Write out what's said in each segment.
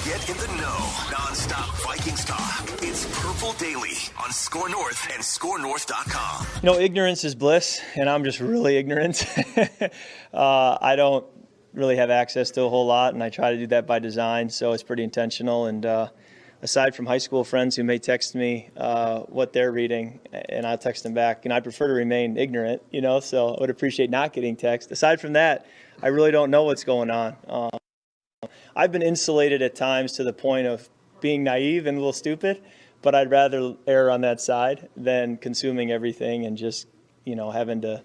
Get in the know. Non-stop Vikings talk. It's Purple Daily on Score North and ScoreNorth.com. You know, ignorance is bliss, and I'm just really ignorant. I don't really have access to a whole lot, and I try to do that by design, so it's pretty intentional. And aside from high school friends who may text me what they're reading, and I'll text them back, and I prefer to remain ignorant, so I would appreciate not getting text. Aside from that, I really don't know what's going on. I've been insulated at times to the point of being naive and a little stupid, but I'd rather err on that side than consuming everything and just, having to,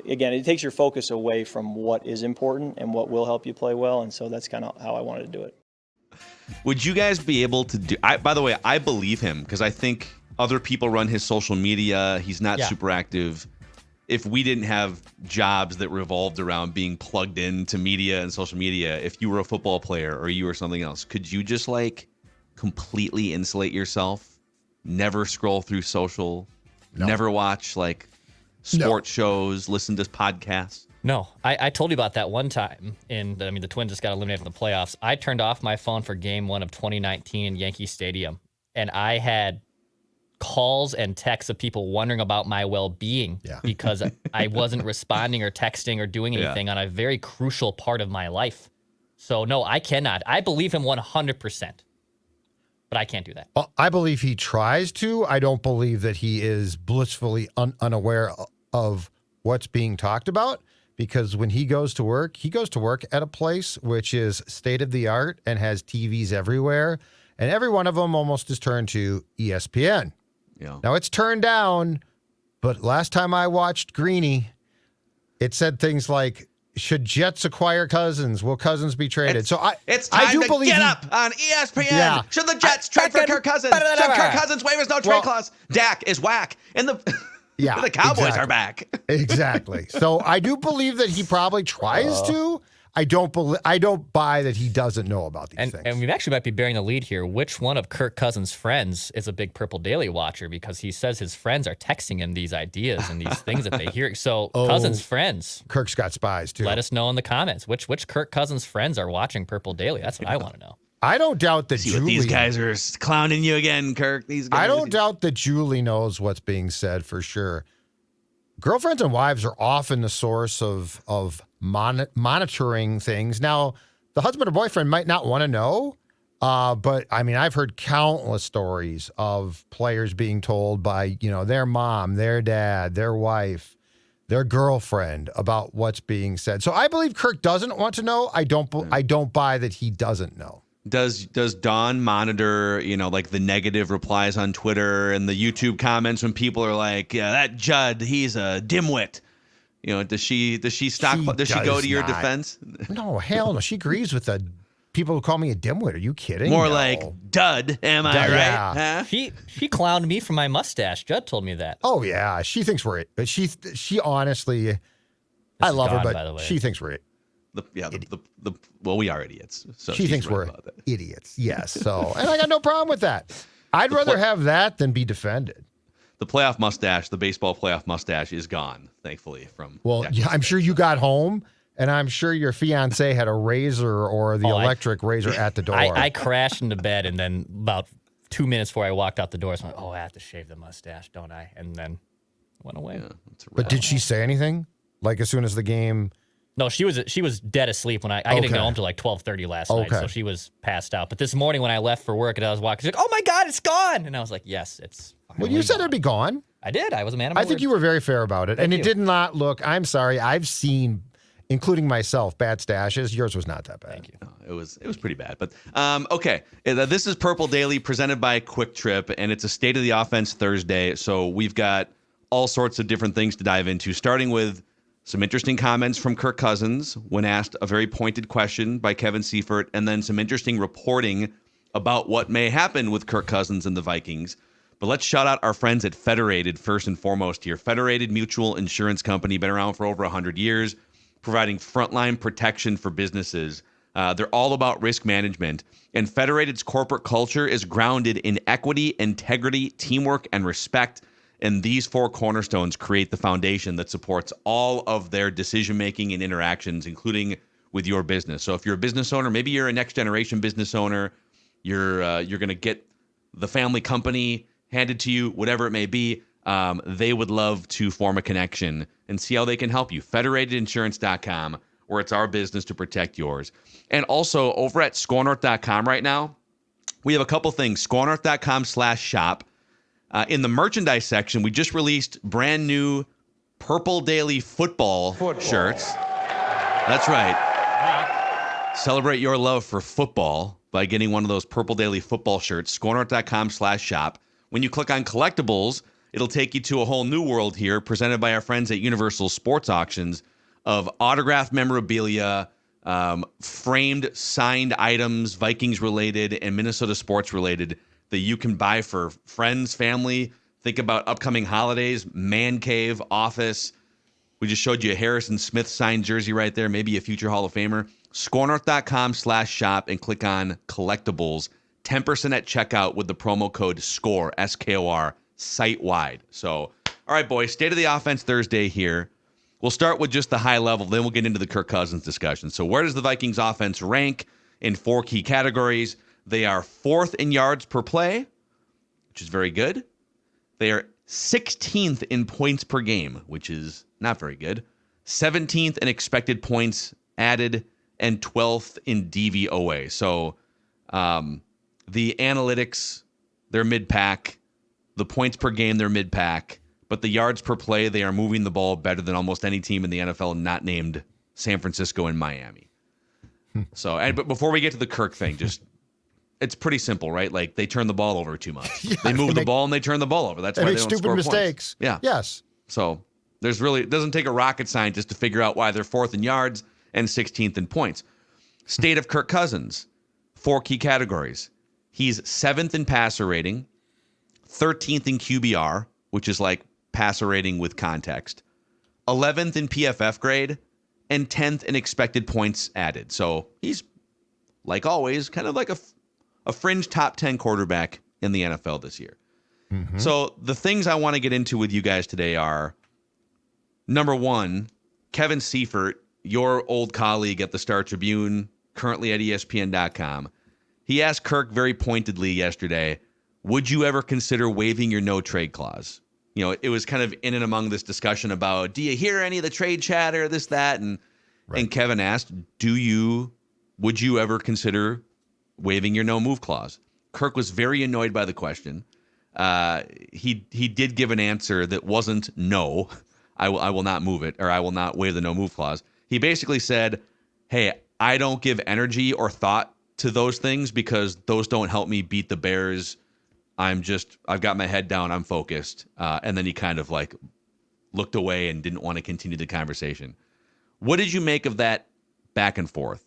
again, it takes your focus away from what is important and what will help you play well. And so that's kind of how I wanted to do it. Would you guys be able to do, by the way, I believe him because I think other people run his social media. He's not super active. If we didn't have jobs that revolved around being plugged into media and social media, if you were a football player or you were something else, could you just completely insulate yourself, never scroll through social, never watch sports shows, listen to podcasts? No, I told you about that one time. The Twins just got eliminated from the playoffs. I turned off my phone for Game 1 of 2019 in Yankee Stadium, and I had calls and texts of people wondering about my well-being because I wasn't responding or texting or doing anything on a very crucial part of my life. So, no, I cannot. I believe him 100%, but I can't do that. I believe he tries to. I don't believe that he is blissfully unaware of what's being talked about, because when he goes to work at a place which is state-of-the-art and has TVs everywhere, and every one of them almost is turned to ESPN. Yeah. Now, it's turned down, but last time I watched Greeny, it said things like, should Jets acquire Cousins? Will Cousins be traded? It's time to get up on ESPN. Yeah. Should the Jets trade for Kirk Cousins? Should Kirk Cousins waive his no trade clause? Dak is whack. And the Cowboys are back. Exactly. So I do believe that he probably tries to. I don't buy that he doesn't know about these things. And we actually might be bearing the lead here. Which one of Kirk Cousins' friends is a big Purple Daily watcher? Because he says his friends are texting him these ideas and these things that they hear. So Cousins' friends. Kirk's got spies, too. Let us know in the comments. Which Kirk Cousins' friends are watching Purple Daily? That's what I want to know. I don't doubt that Julie... these guys are clowning you again, Kirk. These guys. I don't doubt that Julie knows what's being said for sure. Girlfriends and wives are often the source of monitoring things. Now, the husband or boyfriend might not want to know, but I've heard countless stories of players being told by, their mom, their dad, their wife, their girlfriend about what's being said. So I believe Kirk doesn't want to know. I don't buy that he doesn't know. Does Dawn monitor, the negative replies on Twitter and the YouTube comments when people are like, yeah, that Judd, he's a dimwit? Does she stock? Does she go to your defense? No, hell no. She agrees with the people who call me a dimwit. Are you kidding? More like dud. Am I right? Yeah. Huh? She clowned me for my mustache. Judd told me that. Oh yeah, she thinks we're it. But she honestly, I love her, but she thinks we're it. We are idiots. So she thinks we're idiots. Yes. So, and I got no problem with that. I'd rather have that than be defended. The playoff mustache, the baseball playoff mustache, is gone, thankfully. I'm sure you got home, and I'm sure your fiance had a razor or the electric razor at the door. I crashed into bed, and then about 2 minutes before I walked out the door, I was like, I have to shave the mustache, don't I? And then it went away. Yeah, but did she say anything? As soon as the game... No, she was dead asleep when I didn't go home till 12:30 last night, so she was passed out. But this morning when I left for work and I was walking, she's like, "Oh my God, it's gone!" And I was like, "Yes, it's." Well, you said it'd be gone. I did. I was a man of my word. I think you were very fair about it, and it did not look. I'm sorry, I've seen, including myself, bad stashes. Yours was not that bad. Thank you. No, it was pretty bad, but okay. This is Purple Daily presented by Quick Trip, and it's a State of the Offense Thursday. So we've got all sorts of different things to dive into, starting with some interesting comments from Kirk Cousins when asked a very pointed question by Kevin Seifert, and then some interesting reporting about what may happen with Kirk Cousins and the Vikings. But let's shout out our friends at Federated first and foremost here. Federated Mutual Insurance Company, been around for over 100 years, providing frontline protection for businesses. They're all about risk management. And Federated's corporate culture is grounded in equity, integrity, teamwork, and respect. And these four cornerstones create the foundation that supports all of their decision-making and interactions, including with your business. So if you're a business owner, maybe you're a next-generation business owner, you're going to get the family company handed to you, whatever it may be. They would love to form a connection and see how they can help you. Federatedinsurance.com, where it's our business to protect yours. And also over at scorenorth.com right now, we have a couple things. Scorenorth.com/shop. In the merchandise section, we just released brand new Purple Daily football shirts. That's right. Celebrate your love for football by getting one of those Purple Daily football shirts. Scorenorth.com/shop. When you click on collectibles, it'll take you to a whole new world here, presented by our friends at Universal Sports Auctions, of autographed memorabilia, framed, signed items, Vikings related and Minnesota sports related, that you can buy for friends, family. Think about upcoming holidays, man cave, office. We just showed you a Harrison Smith signed jersey right there, maybe a future Hall of Famer. Scorenorth.com/shop and click on collectibles. 10% at checkout with the promo code SCORE, SKOR, site-wide. So, all right, boys, State of the Offense Thursday here. We'll start with just the high level, then we'll get into the Kirk Cousins discussion. So where does the Vikings offense rank in 4 key categories? They are 4th in yards per play, which is very good. They are 16th in points per game, which is not very good. 17th in expected points added, and 12th in DVOA. So the analytics, they're mid-pack. The points per game, they're mid-pack. But the yards per play, they are moving the ball better than almost any team in the NFL not named San Francisco and Miami. But before we get to the Kirk thing, just it's pretty simple, right? Like, they turn the ball over too much. Yeah, they move the ball and they turn the ball over. That's why they don't stupid score mistakes. Points. Yeah. Yes. So it doesn't take a rocket scientist to figure out why they're 4th in yards and 16th in points. State of Kirk Cousins, 4 key categories. He's 7th in passer rating, 13th in QBR, which is like passer rating with context, 11th in PFF grade, and 10th in expected points added. So he's, like always, kind of like a fringe top 10 quarterback in the NFL this year. Mm-hmm. So the things I want to get into with you guys today are, number one, Kevin Seifert, your old colleague at the Star Tribune, currently at ESPN.com. He asked Kirk very pointedly yesterday, would you ever consider waiving your no-trade clause? You know, it was kind of in and among this discussion about, do you hear any of the trade chatter, this, that? And Kevin asked, would you ever consider waiving your no-move clause? Kirk was very annoyed by the question. He did give an answer that wasn't no, I will not move it, or I will not waive the no-move clause. He basically said, hey, I don't give energy or thought to those things because those don't help me beat the Bears. I've got my head down, I'm focused. And then he kind of like looked away and didn't want to continue the conversation. What did you make of that back and forth?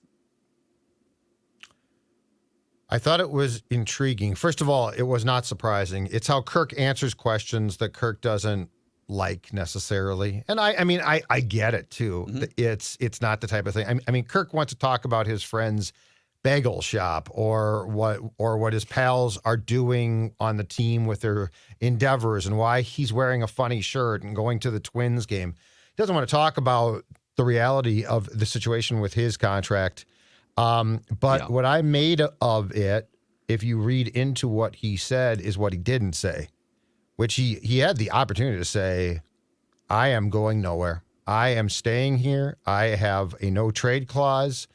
I thought it was intriguing. First of all, it was not surprising. It's how Kirk answers questions that Kirk doesn't like necessarily. And I get it too. Mm-hmm. It's not the type of thing. I mean, Kirk wants to talk about his friend's bagel shop or what his pals are doing on the team with their endeavors and why he's wearing a funny shirt and going to the Twins game. He doesn't want to talk about the reality of the situation with his contract. What I made of it, if you read into what he said, is what he didn't say, which he had the opportunity to say, I am going nowhere. I am staying here. I have a no trade clause.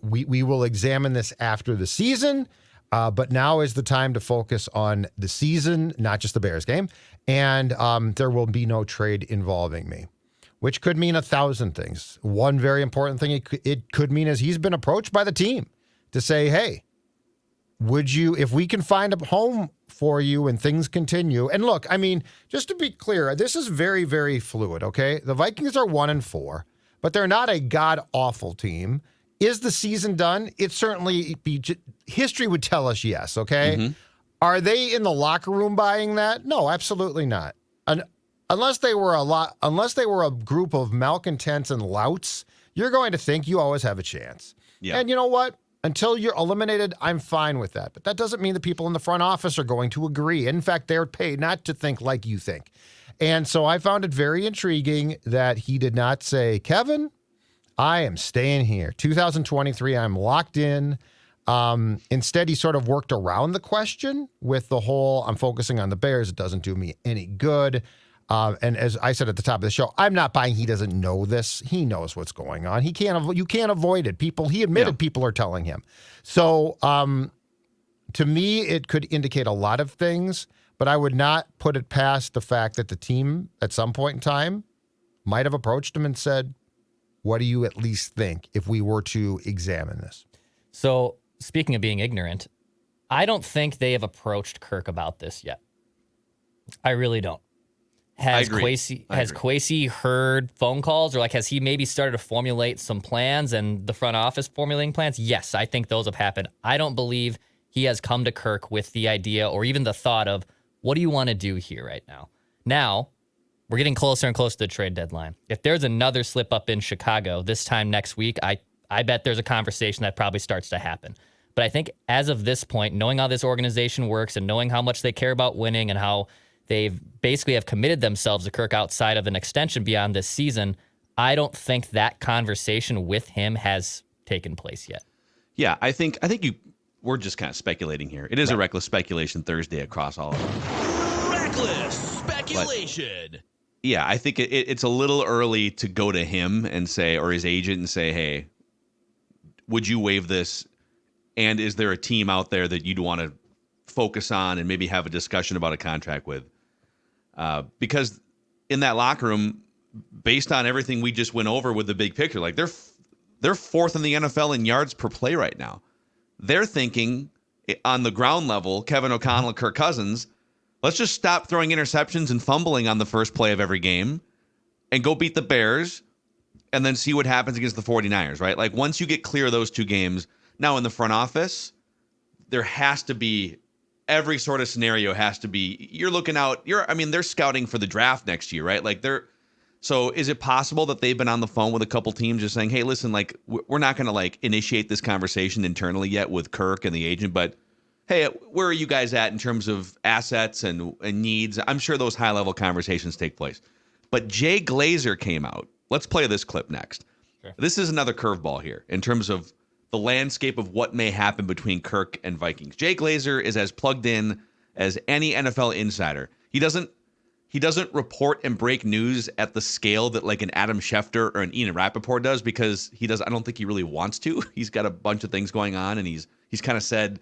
We will examine this after the season, but now is the time to focus on the season, not just the Bears game. And there will be no trade involving me, which could mean 1,000 things. One very important thing it could mean is he's been approached by the team to say, hey, would you, if we can find a home for you and things continue. And look, I mean, just to be clear, this is very, very fluid, okay? The Vikings are 1-4, but they're not a god-awful team. Is the season done? It certainly history would tell us yes, okay? Mm-hmm. Are they in the locker room buying that? No, absolutely not. Unless they were a group of malcontents and louts, you're going to think you always have a chance. Yeah. And you know what? Until you're eliminated, I'm fine with that. But that doesn't mean the people in the front office are going to agree. In fact, they're paid not to think like you think. And so I found it very intriguing that he did not say, Kevin, I am staying here. 2023, I'm locked in. Instead, he sort of worked around the question with the whole, I'm focusing on the Bears. It doesn't do me any good. And as I said at the top of the show, I'm not buying he doesn't know this. He knows what's going on. You can't avoid it. He admitted people are telling him. So to me, it could indicate a lot of things, but I would not put it past the fact that the team at some point in time might have approached him and said, what do you at least think if we were to examine this? So speaking of being ignorant, I don't think they have approached Kirk about this yet. I really don't. Has Kwesi heard phone calls, or has he maybe started to formulate some plans and the front office formulating plans? Yes, I think those have happened. I don't believe he has come to Kirk with the idea or even the thought of, what do you want to do here right now? Now, we're getting closer and closer to the trade deadline. If there's another slip up in Chicago this time next week, I bet there's a conversation that probably starts to happen. But I think as of this point, knowing how this organization works and knowing how much they care about winning and how they've basically have committed themselves to Kirk outside of an extension beyond this season, I don't think that conversation with him has taken place yet. Yeah, I think we're just kind of speculating here. It is a reckless speculation Thursday across all of them. Reckless speculation. But, yeah, I think it's a little early to go to him and say, or his agent and say, hey, would you waive this? And is there a team out there that you'd want to focus on and maybe have a discussion about a contract with? Because in that locker room, based on everything we just went over with the big picture, they're fourth in the NFL in yards per play right now. They're thinking on the ground level, Kevin O'Connell and Kirk Cousins, let's just stop throwing interceptions and fumbling on the first play of every game and go beat the Bears and then see what happens against the 49ers, right? Once you get clear of those two games, now in the front office, there has to be every sort of scenario has to be, you're looking out, they're scouting for the draft next year, right? So is it possible that they've been on the phone with a couple teams just saying, hey, listen, we're not going to initiate this conversation internally yet with Kirk and the agent, but hey, where are you guys at in terms of assets and needs? I'm sure those high level conversations take place. But Jay Glazer came out. Let's play this clip next. Sure. This is another curveball here in terms of the landscape of what may happen between Kirk and Vikings. Jay Glazer is as plugged in as any NFL insider. He doesn't report and break news at the scale that an Adam Schefter or an Ian Rappaport does, because I don't think he really wants to. He's got a bunch of things going on, and he's kind of said,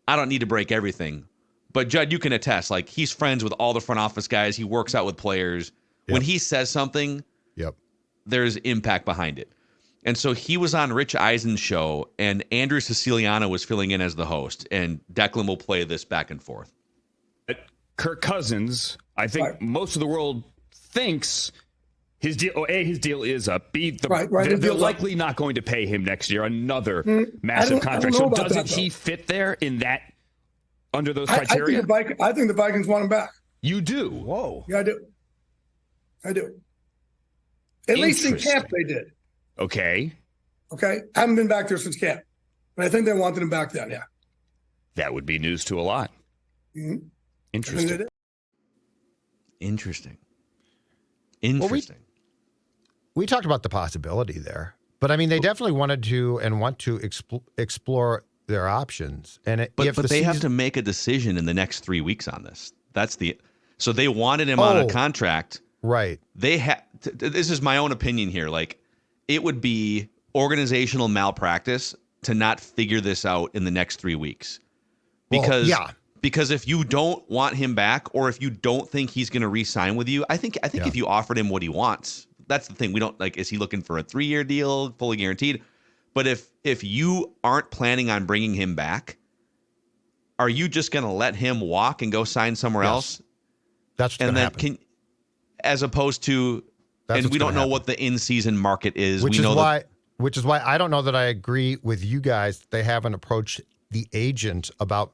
I don't need to break everything. But Judd, you can attest, he's friends with all the front office guys. He works out with players. Yep. When he says something, there's impact behind it. And so he was on Rich Eisen's show, and Andrew Siciliano was filling in as the host, and Declan will play this back and forth. Kirk Cousins, I think most of the world thinks his deal, his deal is up. They're likely not going to pay him next year another massive contract. So doesn't he fit there in that, under those criteria? I think the Vikings want him back. You do? Whoa. Yeah, I do. At least in camp they did. Okay. I haven't been back there since camp, but I think they wanted him back then, yeah. That would be news to a lot. Mm-hmm. Interesting. Well, we talked about the possibility there, but they definitely wanted to and want to explore their options. And but they have to make a decision in the next 3 weeks on this. So they wanted him on a contract. Right. This is my own opinion here. It would be organizational malpractice to not figure this out in the next 3 weeks. Because if you don't want him back, or if you don't think he's going to re-sign with you, I think if you offered him what he wants, that's the thing. We don't is he looking for a 3-year deal, fully guaranteed? But if you aren't planning on bringing him back, are you just going to let him walk and go sign somewhere else? That's what's going to happen. As opposed to, and we don't know what the in-season market is. Which is why I don't know that I agree with you guys. They haven't approached the agent about,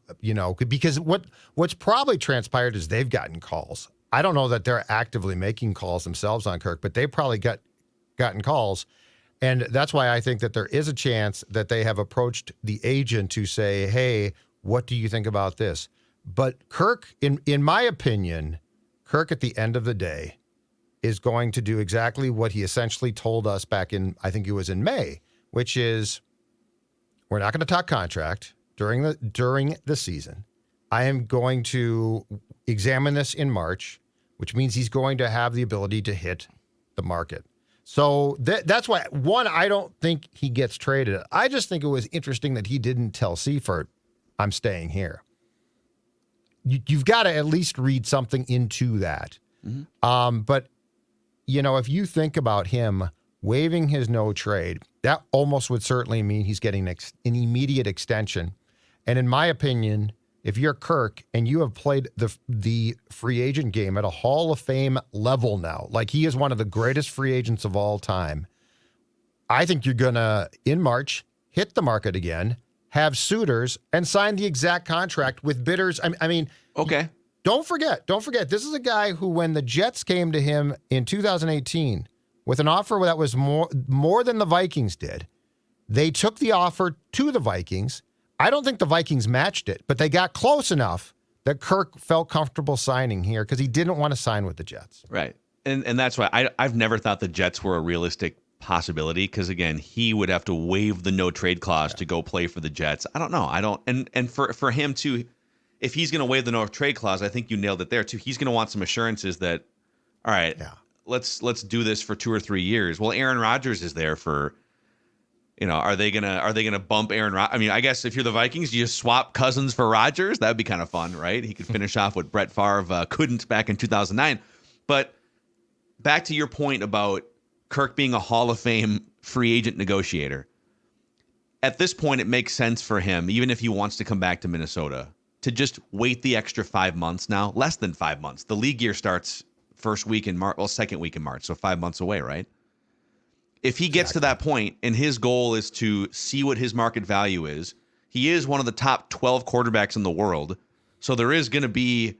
because what's probably transpired is they've gotten calls. I don't know that they're actively making calls themselves on Kirk, but they probably gotten calls. And that's why I think that there is a chance that they have approached the agent to say, hey, what do you think about this? But Kirk, in my opinion, Kirk at the end of the day is going to do exactly what he essentially told us back in, I think it was in May, which is, we're not going to talk contract. during the season. I am going to examine this in March, which means he's going to have the ability to hit the market. So that's why, one, I don't think he gets traded. I just think it was interesting that he didn't tell Seifert, I'm staying here. You've got to at least read something into that. Mm-hmm. But, if you think about him waiving his no trade, that almost would certainly mean he's getting an immediate extension. And in my opinion, if you're Kirk and you have played the free agent game at a Hall of Fame level now, like he is one of the greatest free agents of all time, I think you're going to, in March, hit the market again, have suitors, and sign the exact contract with bidders. I mean, okay. Don't forget, this is a guy who, when the Jets came to him in 2018 with an offer that was more than the Vikings did, they took the offer to the Vikings. I don't think the Vikings matched it, but they got close enough that Kirk felt comfortable signing here because he didn't want to sign with the Jets. Right. And that's why I've never thought the Jets were a realistic possibility because, again, he would have to waive the no trade clause to go play for the Jets. I don't know. And for him too, if he's going to waive the no trade clause, I think you nailed it there too. He's going to want some assurances that, all right, let's do this for 2 or 3 years. Well, Aaron Rodgers is there for, are they gonna bump Aaron Rodgers? I mean, I guess if you're the Vikings, you just swap Cousins for Rodgers. That would be kind of fun, right? He could finish off what Brett Favre couldn't back in 2009. But back to your point about Kirk being a Hall of Fame free agent negotiator. At this point, it makes sense for him, even if he wants to come back to Minnesota, to just wait the extra 5 months now, less than 5 months. The league year starts second week in March, so 5 months away, right? If he gets to that point and his goal is to see what his market value is, he is one of the top 12 quarterbacks in the world. So there is going to be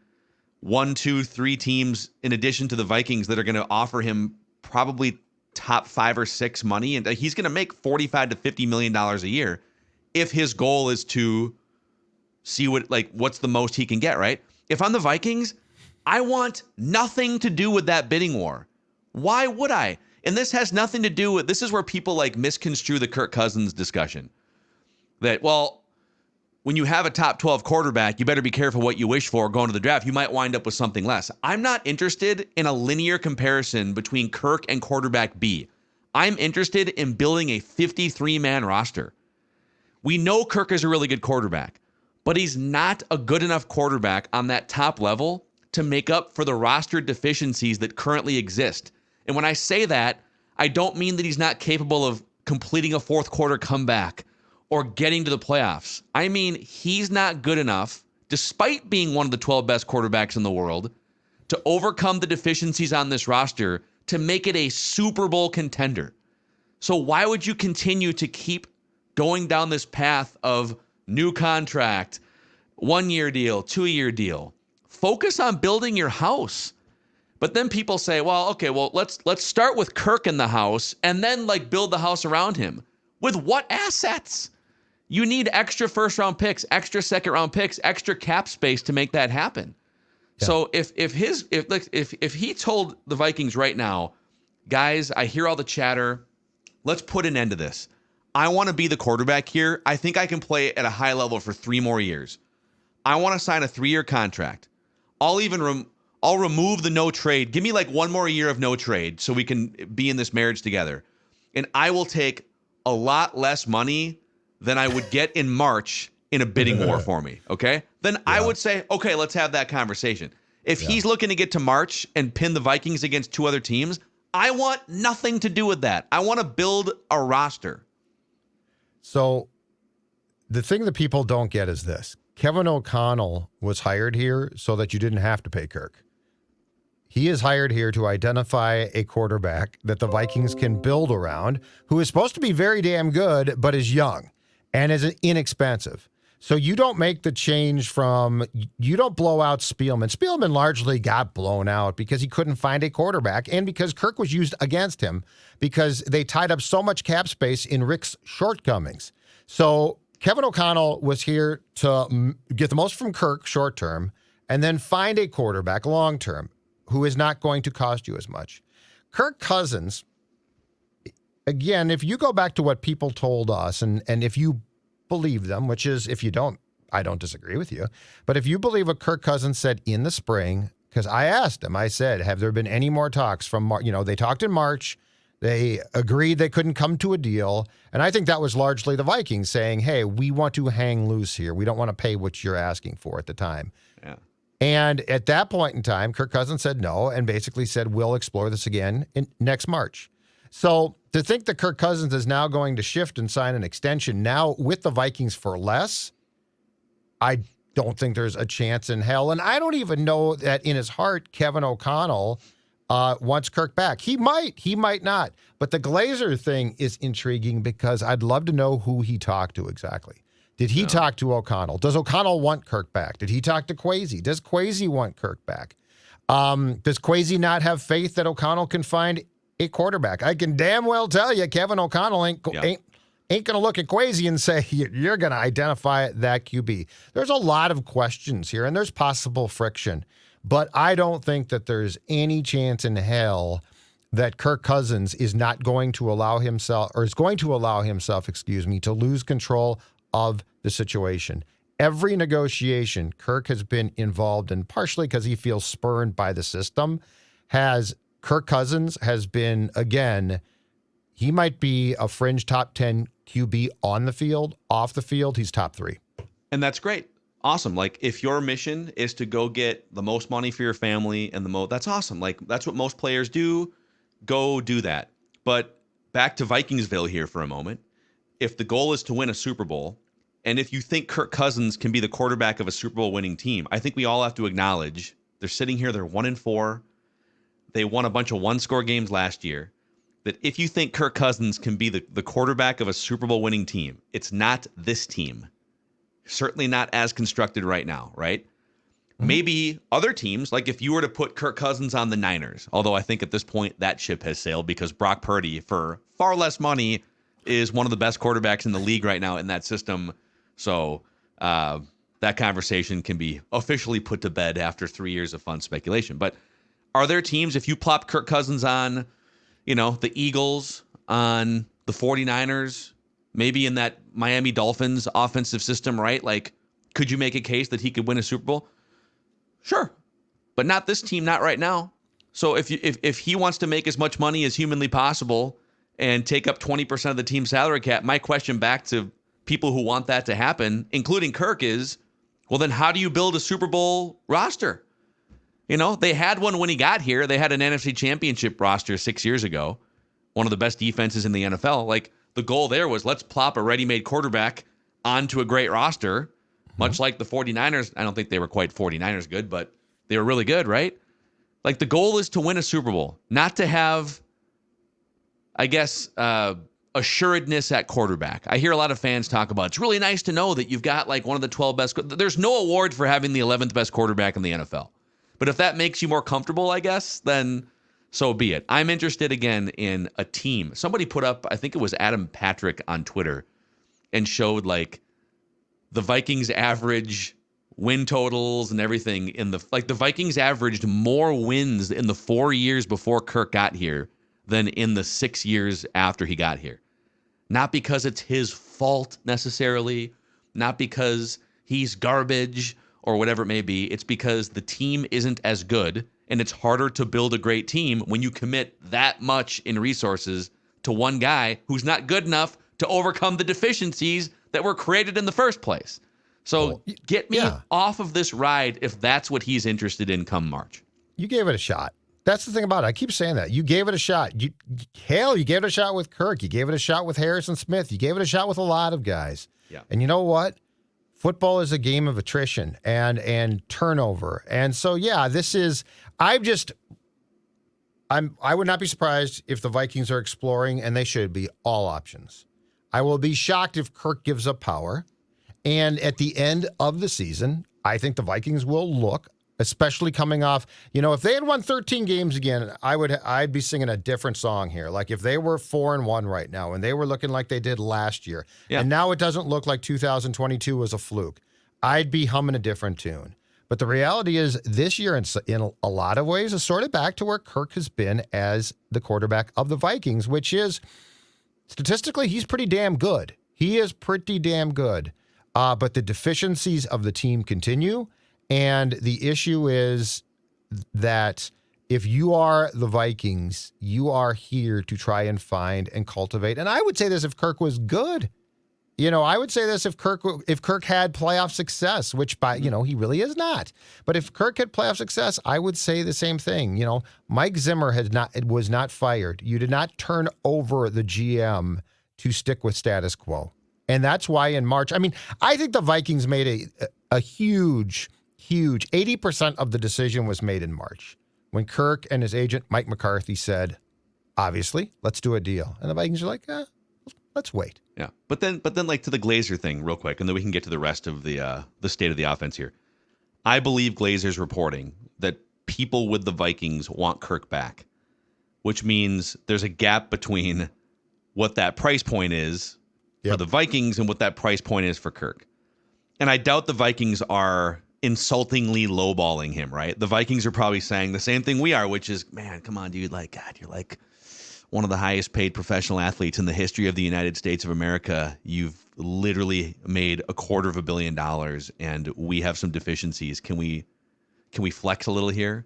1, 2, 3 teams in addition to the Vikings that are going to offer him probably top 5 or 6 money. And he's going to make $45 to $50 million a year if his goal is to see what's the most he can get, right? If I'm the Vikings, I want nothing to do with that bidding war. Why would I? And this has nothing to do with, this is where people misconstrue the Kirk Cousins discussion. That, well, when you have a top 12 quarterback, you better be careful what you wish for going to the draft. You might wind up with something less. I'm not interested in a linear comparison between Kirk and quarterback B. I'm interested in building a 53-man roster. We know Kirk is a really good quarterback, but he's not a good enough quarterback on that top level to make up for the roster deficiencies that currently exist. And when I say that, I don't mean that he's not capable of completing a fourth quarter comeback or getting to the playoffs. I mean, he's not good enough, despite being one of the 12 best quarterbacks in the world, to overcome the deficiencies on this roster to make it a Super Bowl contender. So why would you continue to keep going down this path of new contract, 1-year deal, 2-year deal? Focus on building your house. But then people say, let's start with Kirk in the house and then build the house around him. With what assets? You need extra first-round picks, extra second-round picks, extra cap space to make that happen. Yeah. So if he told the Vikings right now, guys, I hear all the chatter, let's put an end to this. I want to be the quarterback here. I think I can play at a high level for 3 more years. I want to sign a 3-year contract. I'll remove the no trade. Give me 1 more year of no trade so we can be in this marriage together. And I will take a lot less money than I would get in March in a bidding war for me. Okay? Then I would say, okay, let's have that conversation. If he's looking to get to March and pin the Vikings against 2 other teams, I want nothing to do with that. I want to build a roster. So the thing that people don't get is this. Kevin O'Connell was hired here so that you didn't have to pay Kirk. He is hired here to identify a quarterback that the Vikings can build around, who is supposed to be very damn good, but is young and is inexpensive. So you don't make the change you don't blow out Spielman. Spielman largely got blown out because he couldn't find a quarterback and because Kirk was used against him because they tied up so much cap space in Rick's shortcomings. So Kevin O'Connell was here to get the most from Kirk short term and then find a quarterback long term who is not going to cost you as much. Kirk Cousins, again, if you go back to what people told us and if you believe them, which is, if you don't, I don't disagree with you. But if you believe what Kirk Cousins said in the spring, because I asked him, I said, have there been any more talks from, they talked in March. They agreed they couldn't come to a deal. And I think that was largely the Vikings saying, hey, we want to hang loose here. We don't want to pay what you're asking for at the time. Yeah. And at that point in time, Kirk Cousins said no and basically said, we'll explore this again next March. So to think that Kirk Cousins is now going to shift and sign an extension now with the Vikings for less, I don't think there's a chance in hell. And I don't even know that in his heart, Kevin O'Connell wants Kirk back. He might not. But the Glazer thing is intriguing because I'd love to know who he talked to exactly. Did he talk to O'Connell? Does O'Connell want Kirk back? Did he talk to Kwesi? Does Kwesi want Kirk back? Does Kwesi not have faith that O'Connell can find a quarterback? I can damn well tell you Kevin O'Connell ain't going to look at Kwesi and say, you're going to identify that QB. There's a lot of questions here, and there's possible friction. But I don't think that there's any chance in hell that Kirk Cousins is not going to allow himself, or is going to allow himself, to lose control of the situation. Every negotiation Kirk has been involved in, partially because he feels spurned by the system, Kirk Cousins has been, again, he might be a fringe top 10 QB on the field. Off the field, he's top 3. And that's great. Awesome. Like, if your mission is to go get the most money for your family and that's awesome. Like, that's what most players do. Go do that. But back to Vikingsville here for a moment. If the goal is to win a Super Bowl, and if you think Kirk Cousins can be the quarterback of a Super Bowl winning team, I think we all have to acknowledge they're sitting here, they're 1-4. They won a bunch of one-score games last year. That if you think Kirk Cousins can be the quarterback of a Super Bowl winning team, it's not this team. Certainly not as constructed right now, right? Mm-hmm. Maybe other teams, like if you were to put Kirk Cousins on the Niners, although I think at this point that ship has sailed because Brock Purdy, for far less money, is one of the best quarterbacks in the league right now in that system. So that conversation can be officially put to bed after 3 years of fun speculation. But are there teams, if you plop Kirk Cousins on, the Eagles, on the 49ers, maybe in that Miami Dolphins offensive system, right? Like, could you make a case that he could win a Super Bowl? Sure. But not this team, not right now. So if he wants to make as much money as humanly possible and take up 20% of the team's salary cap, my question back to people who want that to happen, including Kirk, is, well, then how do you build a Super Bowl roster? They had one when he got here. They had an NFC Championship roster 6 years ago, one of the best defenses in the NFL. Like, the goal there was, let's plop a ready-made quarterback onto a great roster, much like the 49ers. I don't think they were quite 49ers good, but they were really good, right? Like, the goal is to win a Super Bowl, not to have, I guess, assuredness at quarterback. I hear a lot of fans talk about, it's really nice to know that you've got like one of the 12 best. There's no award for having the 11th best quarterback in the NFL. But if that makes you more comfortable, I guess, then so be it. I'm interested again in a team. Somebody put up, I think it was Adam Patrick on Twitter, and showed like the Vikings average win totals and everything the Vikings averaged more wins in the 4 years before Kirk got here than in the 6 years after he got here. Not because it's his fault necessarily, not because he's garbage or whatever it may be. It's because the team isn't as good, and it's harder to build a great team when you commit that much in resources to one guy who's not good enough to overcome the deficiencies that were created in the first place. So get me off of this ride if that's what he's interested in come March. You gave it a shot. That's the thing about it. I keep saying that. You gave it a shot. You gave it a shot with Kirk. You gave it a shot with Harrison Smith. You gave it a shot with a lot of guys. Yeah. And you know what? Football is a game of attrition and turnover. And so, I would not be surprised if the Vikings are exploring, and they should be, all options. I will be shocked if Kirk gives up power. And at the end of the season, I think the Vikings will look, especially coming off, if they had won 13 games again, I'd be singing a different song here. Like if they were 4-1 right now and they were looking like they did last year, and now it doesn't look like 2022 was a fluke, I'd be humming a different tune. But the reality is this year, in a lot of ways, is sort of back to where Kirk has been as the quarterback of the Vikings, which is, statistically, he's pretty damn good. He is pretty damn good. But the deficiencies of the team continue. And the issue is that if you are the Vikings, you are here to try and find and cultivate. And I would say this if Kirk was good. I would say this if Kirk had playoff success, which he really is not. But if Kirk had playoff success, I would say the same thing. Mike Zimmer was not fired. You did not turn over the GM to stick with status quo. And that's why in March, I think the Vikings made a huge 80% of the decision was made in March when Kirk and his agent, Mike McCarthy, said, obviously, let's do a deal. And the Vikings are like, let's wait. Yeah. But then like to the Glazer thing real quick, and then we can get to the rest of the state of the offense here. I believe Glazer's reporting that people with the Vikings want Kirk back, which means there's a gap between what that price point is for the Vikings and what that price point is for Kirk. And I doubt the Vikings are insultingly lowballing him, right? The Vikings are probably saying the same thing we are, which is, man, come on, dude. Like, God, you're like one of the highest paid professional athletes in the history of the United States of America. You've literally made $250 million and we have some deficiencies. Can we flex a little here?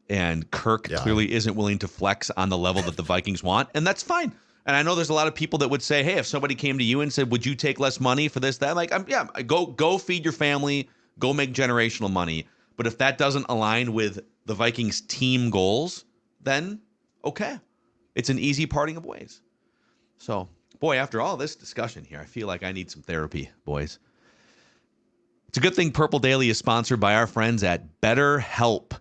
And Kirk clearly isn't willing to flex on the level that the Vikings want. And that's fine. And I know there's a lot of people that would say, hey, if somebody came to you and said, would you take less money for this, that? Like, go feed your family, go make generational money. But if that doesn't align with the Vikings team goals, then okay. It's an easy parting of ways. So, boy, after all this discussion here, I feel like I need some therapy, boys. It's a good thing Purple Daily is sponsored by our friends at BetterHelp.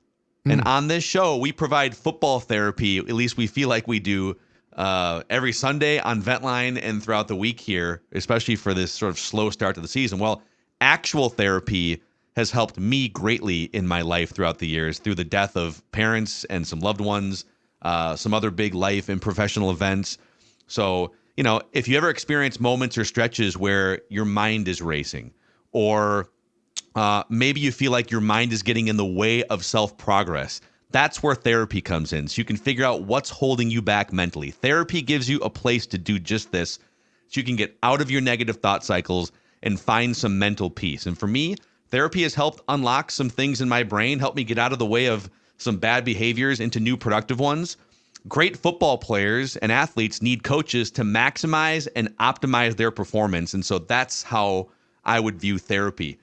And on this show, we provide football therapy, at least we feel like we do, every Sunday on Ventline and throughout the week here, especially for this sort of slow start to the season. Well, actual therapy has helped me greatly in my life throughout the years through the death of parents and some loved ones, some other big life and professional events. So, if you ever experience moments or stretches where your mind is racing, or maybe you feel like your mind is getting in the way of self-progress, that's where therapy comes in. So you can figure out what's holding you back mentally. Therapy gives you a place to do just this, so you can get out of your negative thought cycles and find some mental peace. And for me, therapy has helped unlock some things in my brain, helped me get out of the way of some bad behaviors into new productive ones. Great football players and athletes need coaches to maximize and optimize their performance. And so that's how I would view therapy.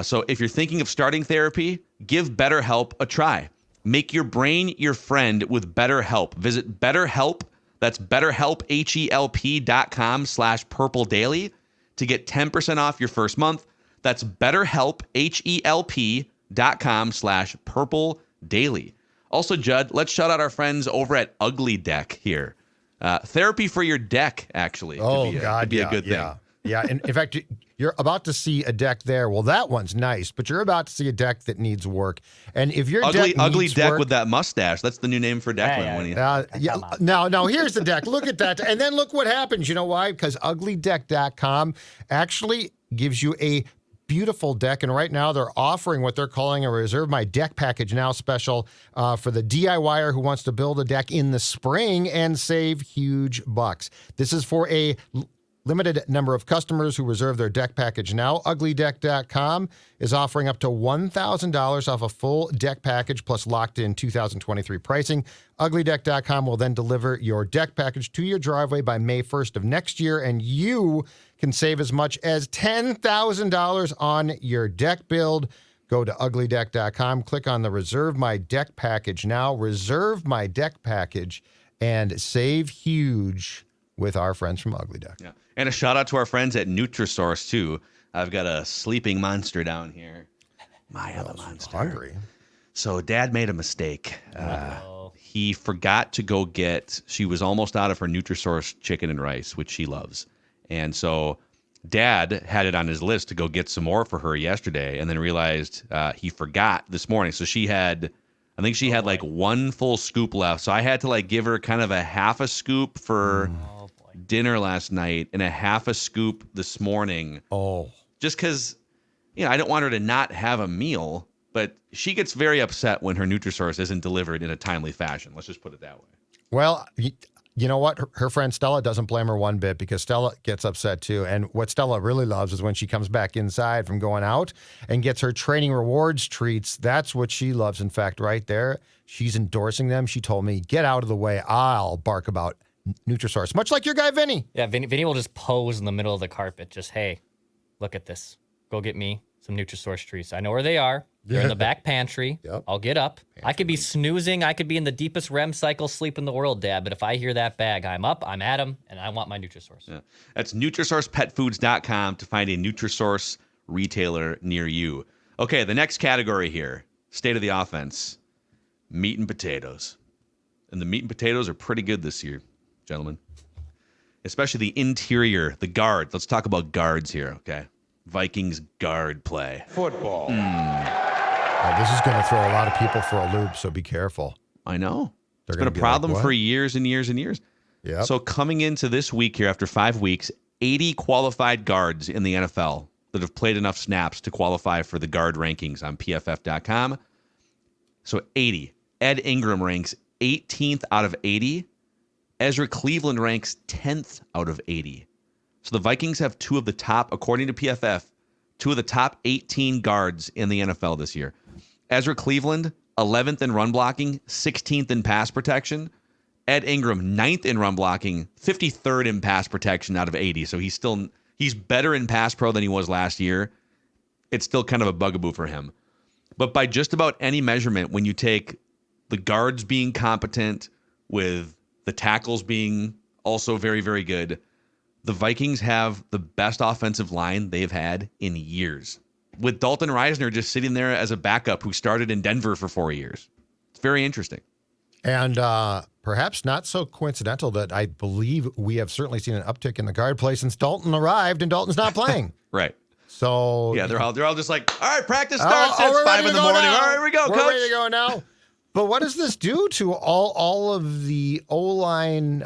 So if you're thinking of starting therapy, give BetterHelp a try. Make your brain your friend with BetterHelp. Visit BetterHelp. That's BetterHelp, HELP.com/Purple Daily to get 10% off your first month. That's BetterHelp, HELP.com/Purple Daily. Also, Judd, let's shout out our friends over at Ugly Deck here. Therapy for your deck, actually. Could be a good thing. Yeah, and in fact, you're about to see a deck there. Well, that one's nice, but you're about to see a deck that needs work. And if your ugly deck work, with that mustache, that's the new name for Declan. Now here's the deck. Look at that, and then look what happens. You know why? Because UglyDeck.com actually gives you a beautiful deck, and right now they're offering what they're calling a Reserve My Deck Package Now special for the DIYer who wants to build a deck in the spring and save huge bucks. This is for a limited number of customers who reserve their deck package now. UglyDeck.com is offering up to $1,000 off a full deck package plus locked-in 2023 pricing. UglyDeck.com will then deliver your deck package to your driveway by May 1st of next year, and you can save as much as $10,000 on your deck build. Go to UglyDeck.com, click on the Reserve My Deck Package now. Reserve My Deck Package and save huge with our friends from Ugly Deck. Yeah. And a shout out to our friends at Nutrisource, too. I've got a sleeping monster down here. My other monster. Hungry. So Dad made a mistake. He forgot to go she was almost out of her Nutrisource chicken and rice, which she loves. And so Dad had it on his list to go get some more for her yesterday, and then realized he forgot this morning. So I think she had like one full scoop left. So I had to like give her kind of a half a scoop for dinner last night and a half a scoop this morning. Just because, I don't want her to not have a meal, but she gets very upset when her Nutrisource isn't delivered in a timely fashion. Let's just put it that way. Well, you know what? Her friend Stella doesn't blame her one bit because Stella gets upset too. And what Stella really loves is when she comes back inside from going out and gets her training rewards treats. That's what she loves. In fact, right there, she's endorsing them. She told me, get out of the way. I'll bark about Nutrisource, much like your guy, Vinny. Yeah, Vinny will just pose in the middle of the carpet. Just, hey, look at this. Go get me some Nutrisource treats. I know where they are. They're in the back pantry. Yep. I'll get up. I could be snoozing. I could be in the deepest REM cycle sleep in the world, Dad. But if I hear that bag, I'm up, I'm at him, and I want my Nutrisource. Yeah. That's NutrisourcePetFoods.com to find a Nutrisource retailer near you. Okay, the next category here, state of the offense, meat and potatoes. And the meat and potatoes are pretty good this year, gentlemen. Especially the interior, the guards. Let's talk about guards here, okay? Vikings guard play. Football. This is going to throw a lot of people for a loop, so be careful. I know. They're It's been a gonna be problem like, for what? years and years and years. Yep. So coming into this week here, after 5 weeks, 80 qualified guards in the NFL that have played enough snaps to qualify for the guard rankings on PFF.com. So 80. Ed Ingram ranks 18th out of 80. Ezra Cleveland ranks 10th out of 80. So the Vikings have two of the top, according to PFF, two of the top 18 guards in the NFL this year. Ezra Cleveland, 11th in run blocking, 16th in pass protection. Ed Ingram, 9th in run blocking, 53rd in pass protection out of 80. So he's better in pass pro than he was last year. It's still kind of a bugaboo for him. But by just about any measurement, when you take the guards being competent with the tackles being also very, very good, the Vikings have the best offensive line they've had in years, with Dalton Reisner just sitting there as a backup who started in Denver for 4 years. It's very interesting. And perhaps not so coincidental that I believe we have certainly seen an uptick in the guard play since Dalton arrived and Dalton's not playing. Right. So Yeah, they're all just like, all right, practice starts. It's we're 5 ready in to the go morning. now. All right, here we go, We're coach. ready to go now. But what does this do to all of the O-line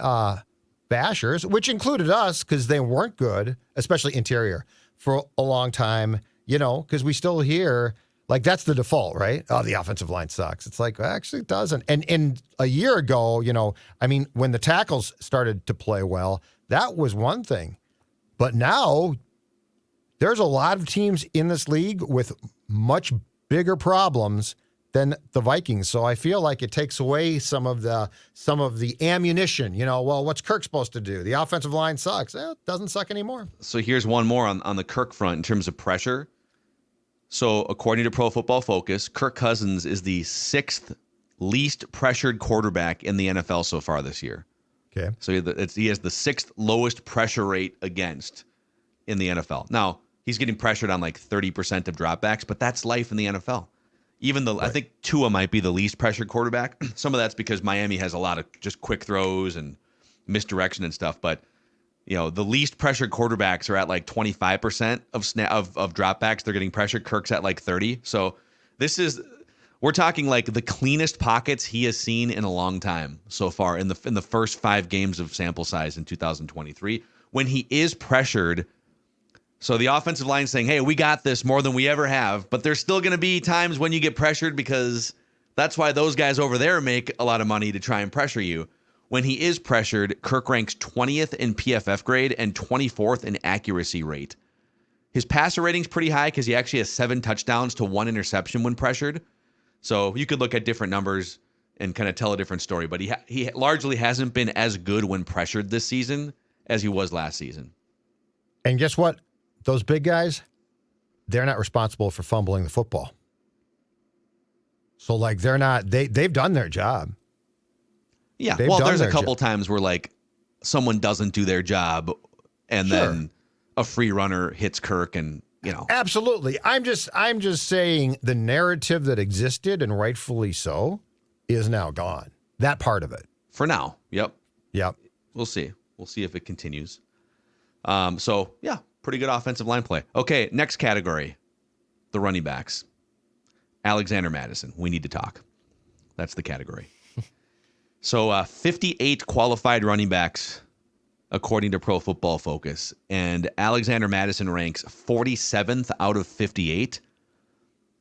bashers, which included us because they weren't good, especially interior, for a long time, because we still hear, like, that's the default, right? Oh, the offensive line sucks. It's like, actually, it doesn't. And a year ago, when the tackles started to play well, that was one thing. But now there's a lot of teams in this league with much bigger problems than the Vikings. So I feel like it takes away some of the ammunition. Well, what's Kirk supposed to do? The offensive line sucks. It doesn't suck anymore. So here's one more on the Kirk front in terms of pressure. So according to Pro Football Focus, Kirk Cousins is the 6th least pressured quarterback in the NFL so far this year. Okay. So he has the 6th lowest pressure rate against in the NFL. Now, he's getting pressured on like 30% of dropbacks, but that's life in the NFL. Even I think Tua might be the least pressured quarterback. Some of that's because Miami has a lot of just quick throws and misdirection and stuff. But the least pressured quarterbacks are at like 25% of dropbacks. They're getting pressured. Kirk's at like 30. So we're talking like the cleanest pockets he has seen in a long time so far in the first 5 games of sample size in 2023. When he is pressured. So the offensive line saying, hey, we got this more than we ever have, but there's still going to be times when you get pressured because that's why those guys over there make a lot of money to try and pressure you. When he is pressured, Kirk ranks 20th in PFF grade and 24th in accuracy rate. His passer rating's pretty high because he actually has 7 touchdowns to 1 interception when pressured. So you could look at different numbers and kind of tell a different story, but he largely hasn't been as good when pressured this season as he was last season. And guess what? Those big guys, they're not responsible for fumbling the football. So, like, they've done their job. Yeah, there's a couple times where, like, someone doesn't do their job and then a free runner hits Kirk and, Absolutely. I'm just saying the narrative that existed, and rightfully so, is now gone. That part of it. For now. Yep. We'll see. We'll see if it continues. Pretty good offensive line play. Okay, next category, the running backs. Alexander Mattison, we need to talk. That's the category. So 58 qualified running backs, according to Pro Football Focus. And Alexander Mattison ranks 47th out of 58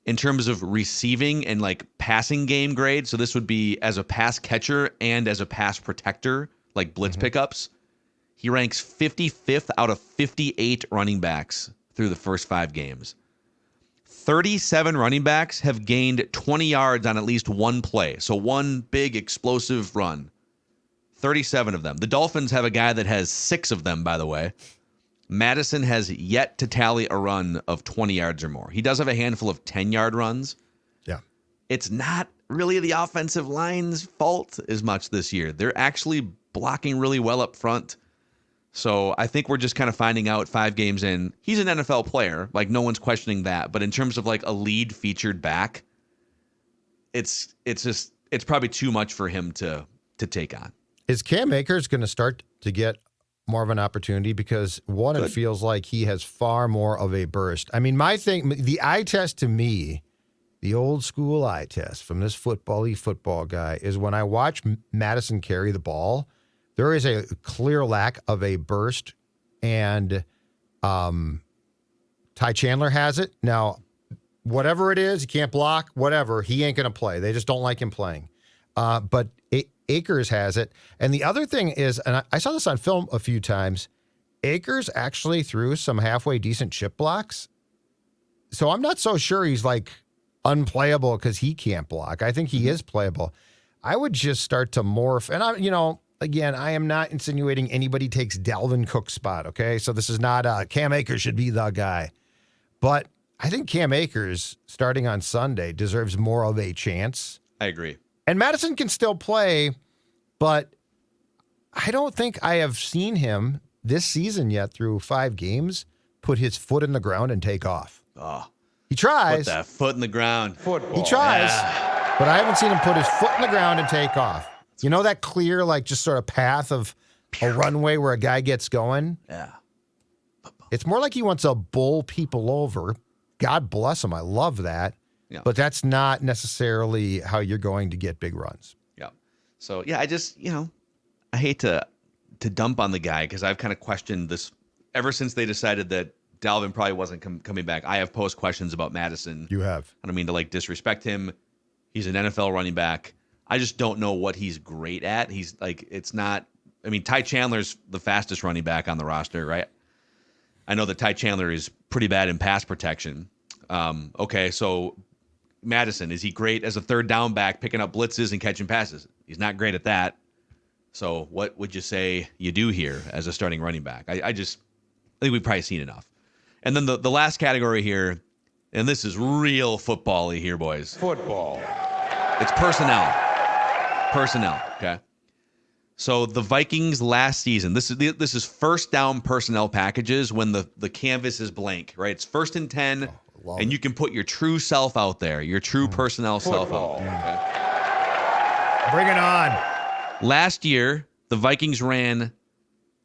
in terms of receiving and like passing game grade. So this would be as a pass catcher and as a pass protector, like blitz pickups, he ranks 55th out of 58 running backs through the first 5 games. 37 running backs have gained 20 yards on at least one play. So one big explosive run. 37 of them. The Dolphins have a guy that has 6 of them, by the way. Mattison has yet to tally a run of 20 yards or more. He does have a handful of 10-yard runs. Yeah. It's not really the offensive line's fault as much this year. They're actually blocking really well up front. So I think we're just kind of finding out 5 games in. He's an NFL player. Like, no one's questioning that. But in terms of like a lead featured back, it's probably too much for him to take on. Is Cam Akers going to start to get more of an opportunity? Because it feels like he has far more of a burst. I mean, my thing, the eye test to me, the old school eye test from this football guy is when I watch Mattison carry the ball, there is a clear lack of a burst, and Ty Chandler has it. Now, whatever it is, he can't block, whatever, he ain't going to play. They just don't like him playing. But Akers has it. And the other thing is, and I saw this on film a few times, Akers actually threw some halfway decent chip blocks. So I'm not so sure he's like unplayable because he can't block. I think he is playable. I would just start to morph. And again, I am not insinuating anybody takes Dalvin Cook's spot, okay? So this is not Cam Akers should be the guy. But I think Cam Akers, starting on Sunday, deserves more of a chance. I agree. And Mattison can still play, but I don't think I have seen him this season yet through 5 games put his foot in the ground and take off. Oh, he tries. Put that foot in the ground. He tries, but I haven't seen him put his foot in the ground and take off. You know that clear, like, just sort of path of a runway where a guy gets going? Yeah. It's more like he wants to bowl people over. God bless him. I love that. Yeah. But that's not necessarily how you're going to get big runs. Yeah. So, yeah, I just, I hate to dump on the guy because I've kind of questioned this ever since they decided that Dalvin probably wasn't coming back. I have posed questions about Mattison. You have. I don't mean to like disrespect him. He's an NFL running back. I just don't know what he's great at. He's like, it's not, I mean, Ty Chandler's the fastest running back on the roster, right? I know that Ty Chandler is pretty bad in pass protection. Okay, so Mattison, is he great as a third down back picking up blitzes and catching passes? He's not great at that. So what would you say you do here as a starting running back? I think we've probably seen enough. And then the last category here, and this is real football-y here, boys. Football. It's personnel. Personnel, okay? So the Vikings last season, this is first down personnel packages when the canvas is blank, right? It's 1st and 10, and you can put your true self out there, your true personnel self out there. Okay? Bring it on. Last year, the Vikings ran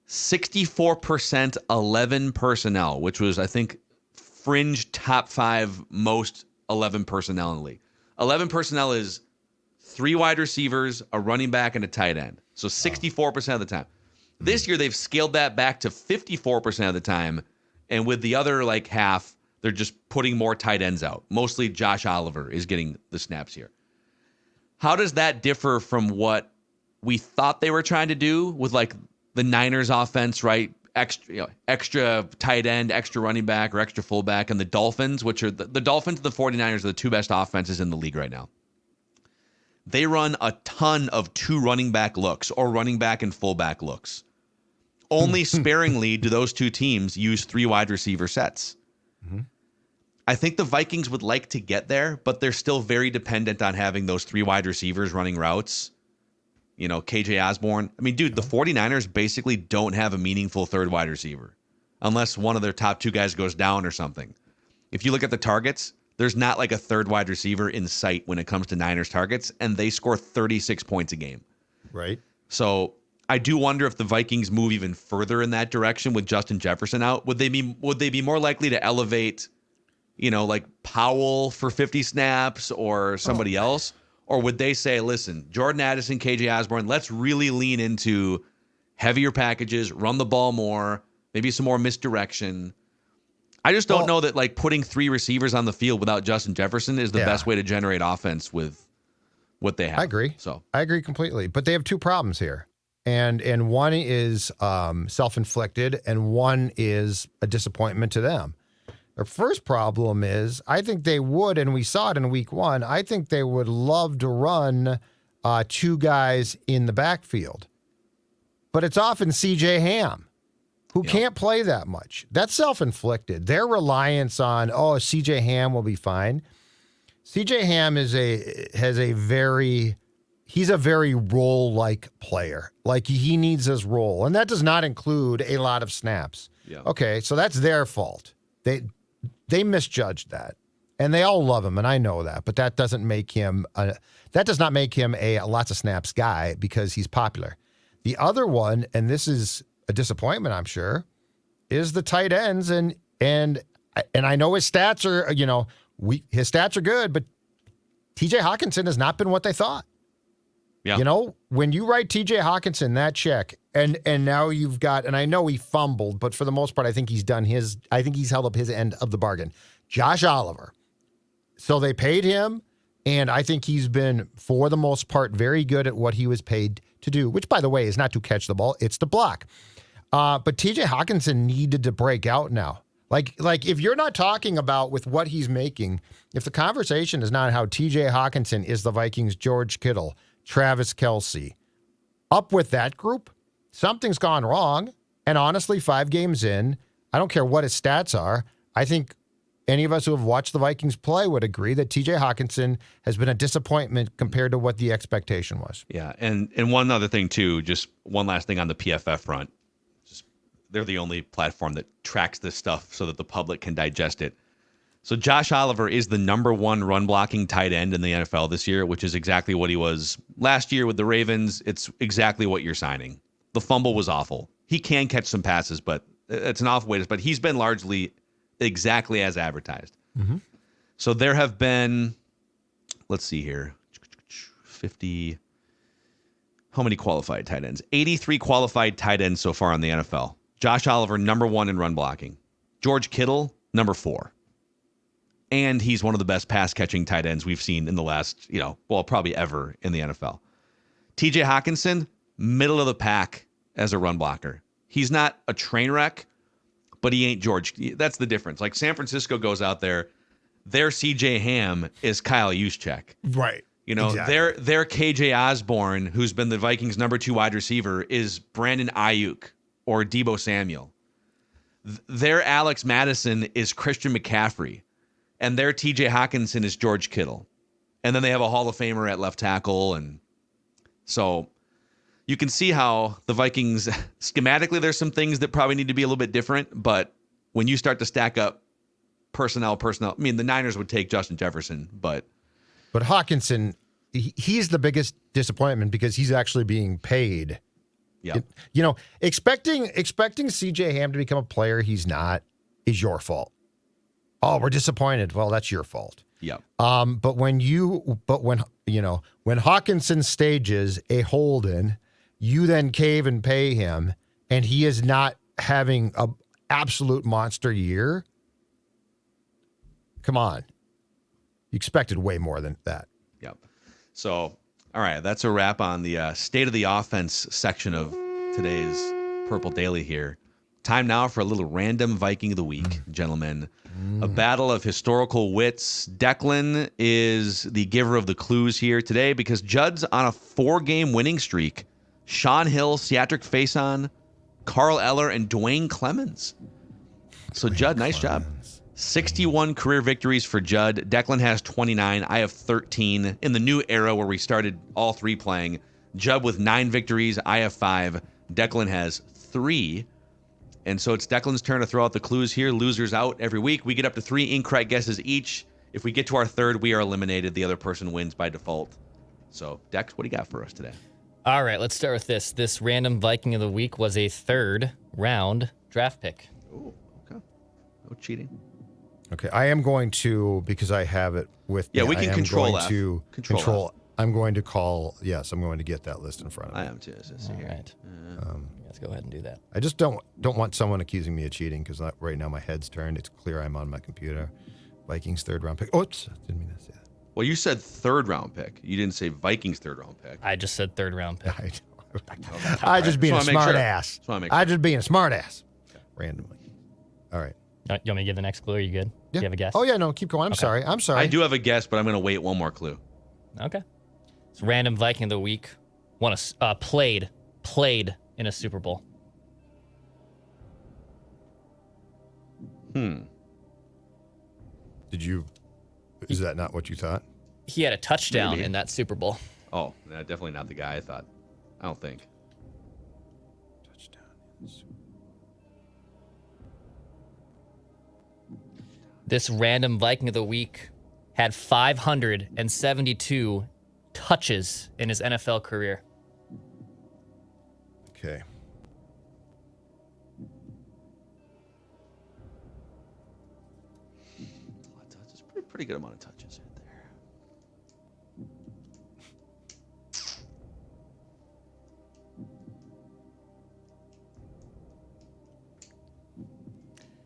64% 11 personnel, which was, I think, fringe top 5 most 11 personnel in the league. 11 personnel is 3 wide receivers, a running back, and a tight end. So 64% of the time. This year, they've scaled that back to 54% of the time. And with the other like half, they're just putting more tight ends out. Mostly Josh Oliver is getting the snaps here. How does that differ from what we thought they were trying to do with like the Niners offense, right? Extra tight end, extra running back, or extra fullback, and the Dolphins, which are the Dolphins and the 49ers are the 2 best offenses in the league right now. They run a ton of 2 running back looks or running back and fullback looks. Only sparingly do those 2 teams use 3 wide receiver sets. Mm-hmm. I think the Vikings would like to get there, but they're still very dependent on having those 3 wide receivers running routes. KJ Osborne. I mean, dude, the 49ers basically don't have a meaningful 3rd wide receiver unless one of their top 2 guys goes down or something. If you look at the targets, there's not like a 3rd wide receiver in sight when it comes to Niners targets, and they score 36 points a game. Right. So I do wonder if the Vikings move even further in that direction with Justin Jefferson out. Would they be more likely to elevate, like Powell for 50 snaps or somebody else? Or would they say, listen, Jordan Addison, KJ Osborne, let's really lean into heavier packages, run the ball more, maybe some more misdirection. I just don't know that like putting 3 receivers on the field without Justin Jefferson is the best way to generate offense with what they have. I agree. So I agree completely. But they have 2 problems here. and one is self-inflicted, and one is a disappointment to them. The first problem is I think they would, and we saw it in week 1, I think they would love to run 2 guys in the backfield. But it's often C.J. Ham, who can't play that much. That's self-inflicted. Their reliance on, C.J. Ham will be fine. C.J. Ham he's a very role-like player. Like, he needs his role. And that does not include a lot of snaps. Yeah. Okay, so that's their fault. They misjudged that. And they all love him, and I know that. But that doesn't make him that does not make him a lots of snaps guy because he's popular. The other one, and this is a disappointment, I'm sure, is the tight ends. And I know his stats are, his stats are good, but TJ Hawkinson has not been what they thought. Yeah. When you write TJ Hawkinson that check, and now you've got, and I know he fumbled, but for the most part, I think he's held up his end of the bargain. Josh Oliver. So they paid him, and I think he's been, for the most part, very good at what he was paid to do, which, by the way, is not to catch the ball, it's to block. But TJ Hawkinson needed to break out now. Like if you're not talking about with what he's making, if the conversation is not how TJ Hawkinson is the Vikings' George Kittle, Travis Kelce, up with that group, something's gone wrong. And honestly, 5 games in, I don't care what his stats are, I think any of us who have watched the Vikings play would agree that TJ Hawkinson has been a disappointment compared to what the expectation was. Yeah, and one other thing, too, just one last thing on the PFF front. They're the only platform that tracks this stuff so that the public can digest it. So Josh Oliver is the number 1 run-blocking tight end in the NFL this year, which is exactly what he was last year with the Ravens. It's exactly what you're signing. The fumble was awful. He can catch some passes, but it's an awful way to... But he's been largely exactly as advertised. Mm-hmm. So there have been, let's see here, 50... How many qualified tight ends? 83 qualified tight ends so far in the NFL. Josh Oliver, number 1 in run blocking. George Kittle, number 4. And he's one of the best pass-catching tight ends we've seen in the last, probably ever in the NFL. TJ Hawkinson, middle of the pack as a run blocker. He's not a train wreck, but he ain't George. That's the difference. Like San Francisco goes out there, their CJ Ham is Kyle Juszczyk. Right. Exactly. Their KJ Osborne, who's been the Vikings' number 2 wide receiver, is Brandon Ayuk or Deebo Samuel. Their Alex Mattison is Christian McCaffrey. And their TJ Hawkinson is George Kittle. And then they have a Hall of Famer at left tackle. And so you can see how the Vikings, schematically, there's some things that probably need to be a little bit different. But when you start to stack up personnel, I mean, the Niners would take Justin Jefferson, but Hawkinson, he's the biggest disappointment because he's actually being paid. Yeah. Expecting CJ Ham to become a player he's not is your fault. Oh, we're disappointed. Well, that's your fault. Yeah. But when Hawkinson stages a hold-in, you then cave and pay him, and he is not having an absolute monster year. Come on. You expected way more than that. Yep. So, all right, that's a wrap on the state of the offense section of today's Purple Daily here. Time now for a little Random Viking of the Week, gentlemen. A battle of historical wits. Declan is the giver of the clues here today because Judd's on a 4-game winning streak. Sean Hill, Seatric Faison, Carl Eller, and Dwayne Clemens. So, Judd, nice job. 61 career victories for Judd. Declan has 29. I have 13. In the new era where we started all 3 playing, Judd with 9 victories. I have 5. Declan has 3. And so it's Declan's turn to throw out the clues here. Losers out every week. We get up to 3 incorrect guesses each. If we get to our 3rd, we are eliminated. The other person wins by default. So, Dex, what do you got for us today? All right, let's start with this. This Random Viking of the Week was a 3rd round draft pick. Oh, okay. No cheating. Okay, I am going to, because I have it with me. Yeah, we can control that. Control. I'm going to call, yes, I'm going to get that list in front of me. I am too. All right. Let's go ahead and do that. I just don't want someone accusing me of cheating because right now my head's turned. It's clear I'm on my computer. Vikings 3rd round pick. Oops, didn't mean to say that. Well, you said 3rd round pick. You didn't say Vikings 3rd round pick. I just said 3rd round pick. I know. I just being a smart sure. ass. Sure. I just being a smart ass. Okay. Randomly. All right. You want me to give the next clue? Are you good? Yeah. Do you have a guess? Oh, yeah, no, keep going. I'm sorry. I do have a guess, but I'm going to wait one more clue. Okay. It's Random Viking of the Week. Played in a Super Bowl. Is that not what you thought? He had a touchdown Maybe. in that Super Bowl. Oh, definitely not the guy I thought. I don't think. Touchdown. This Random Viking of the Week had 572 touches in his NFL career. Okay. Touches, pretty good amount of touches right there.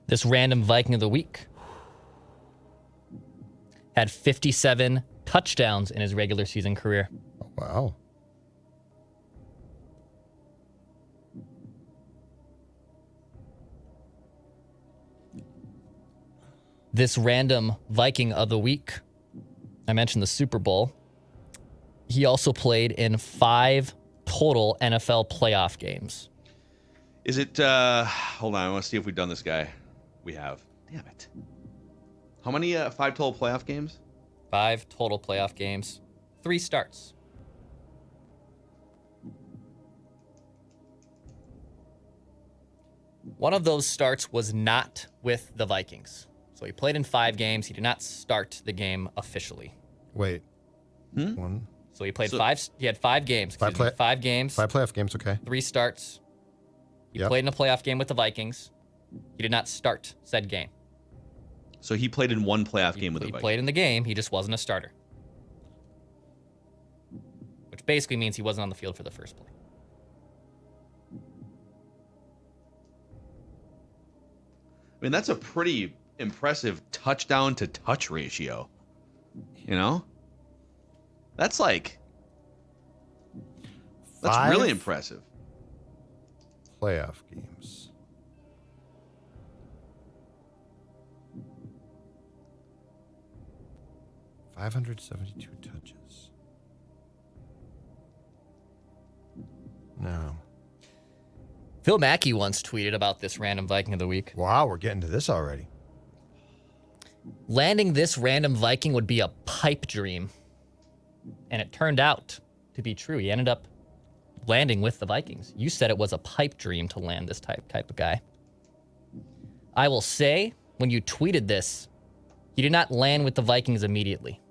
This Random Viking of the Week had 57 touchdowns in his regular season career. Oh, wow. This Random Viking of the Week, I mentioned the Super Bowl. He also played in 5 total NFL playoff games. Is it, hold on, I want to see if we've done this guy. We have. Damn it. How many 5 total playoff games? 5 total playoff games, 3 starts. One of those starts was not with the Vikings. So he played in 5 games. He did not start the game officially. Wait. One. So he played 5. He had 5 games. 5 games. 5 playoff games, okay. 3 starts. He Yep. played in a playoff game with the Vikings. He did not start said game. So he played in 1 playoff game with the He Vikings. played in the game. He just wasn't a starter. Which basically means he wasn't on the field for the first play. I mean, that's a pretty impressive touchdown to touch ratio. You know? That's like... That's 5 really impressive. playoff games. $572 touches. No. Phil Mackey once tweeted about this Random Viking of the Week. Wow, we're getting to this already. Landing this Random Viking would be a pipe dream. And it turned out to be true. He ended up landing with the Vikings. You said it was a pipe dream to land this type of guy. I will say, when you tweeted this, he did not land with the Vikings immediately.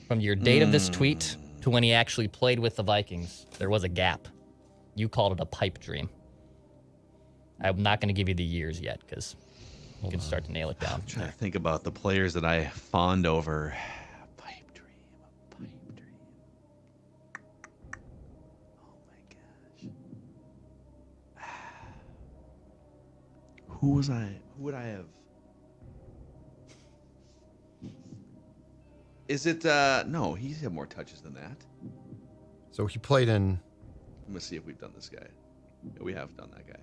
From your date of this tweet to when he actually played with the Vikings, there was a gap. You called it a pipe dream. I'm not going to give you the years yet because you can start to nail it down. I'm trying to think about the players that I fawned over. Pipe dream. Oh my gosh. Who would I have? Is it, no, he's had more touches than that. So he played in... Let me see if we've done this guy. Yeah, we have done that guy.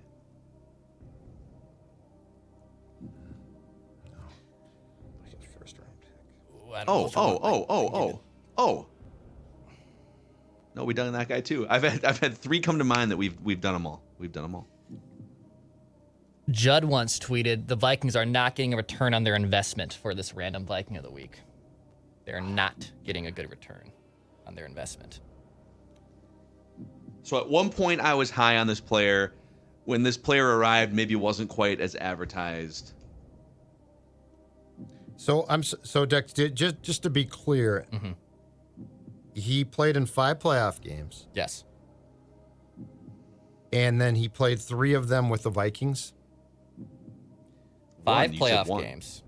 First round pick. Oh. No, we've done that guy too. I've had 3 come to mind that we've done them all. We've done them all. Judd once tweeted, the Vikings are not getting a return on their investment for this Random Viking of the Week. They're not getting a good return on their investment. So at one point I was high on this player. When this player arrived, maybe it wasn't quite as advertised. So Dex, just to be clear, he played in 5 playoff games. Yes. And then he played 3 of them with the Vikings. 5 playoff games.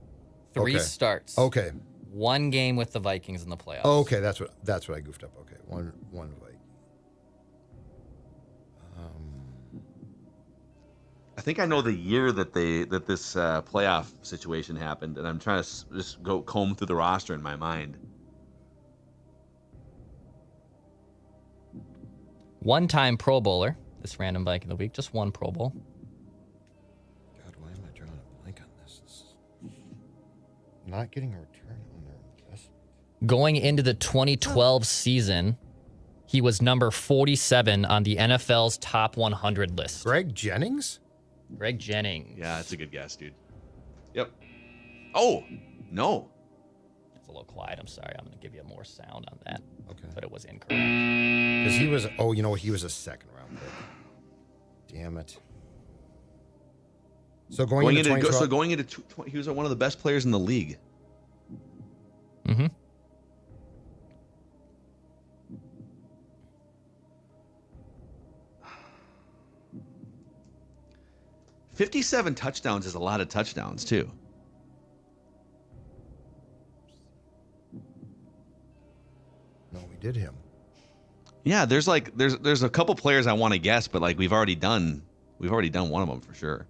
3 Okay. starts. Okay. 1 game with the Vikings in the playoffs. Okay, that's what I goofed up. Okay, one Viking. I think I know the year that this playoff situation happened, and I'm trying to just go comb through the roster in my mind. One-time Pro Bowler. This Random Viking of the week. Just one Pro Bowl. God, why am I drawing a blank on this? Not getting a return on their investment. Going into the 2012 season, he was number 47 on the NFL's top 100 list. Greg Jennings? Greg Jennings. Yeah, that's a good guess, dude. Yep. Oh, no. It's a little quiet. I'm sorry. I'm going to give you more sound on that. Okay. But it was incorrect. Because he was, he was a second round pick. Damn it. So going into 2012, he was one of the best players in the league. Mm-hmm. $57 touchdowns is a lot of touchdowns too. No, we did him. Yeah, there's a couple players I want to guess, but like we've already done one of them for sure.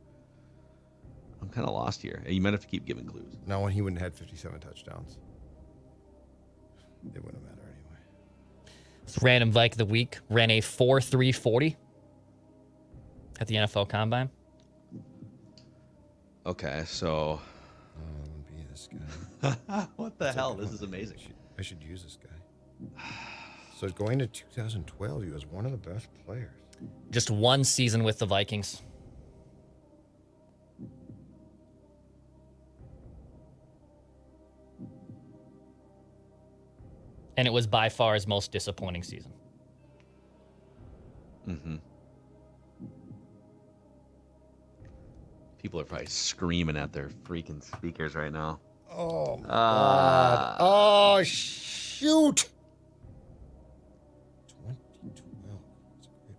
I'm kind of lost here. You might have to keep giving clues. No, he wouldn't have had 57 touchdowns. It wouldn't matter anyway. This Random Viking of the week ran a 4.340 at the NFL Combine. Okay, so Be this guy. what the hell? This is amazing. I should use this guy. So going to 2012, he was one of the best players. Just one season with the Vikings. And it was by far his most disappointing season. Mm-hmm. People are probably screaming at their freaking speakers right now. Oh, my God. Oh, shoot. 2012. That's a great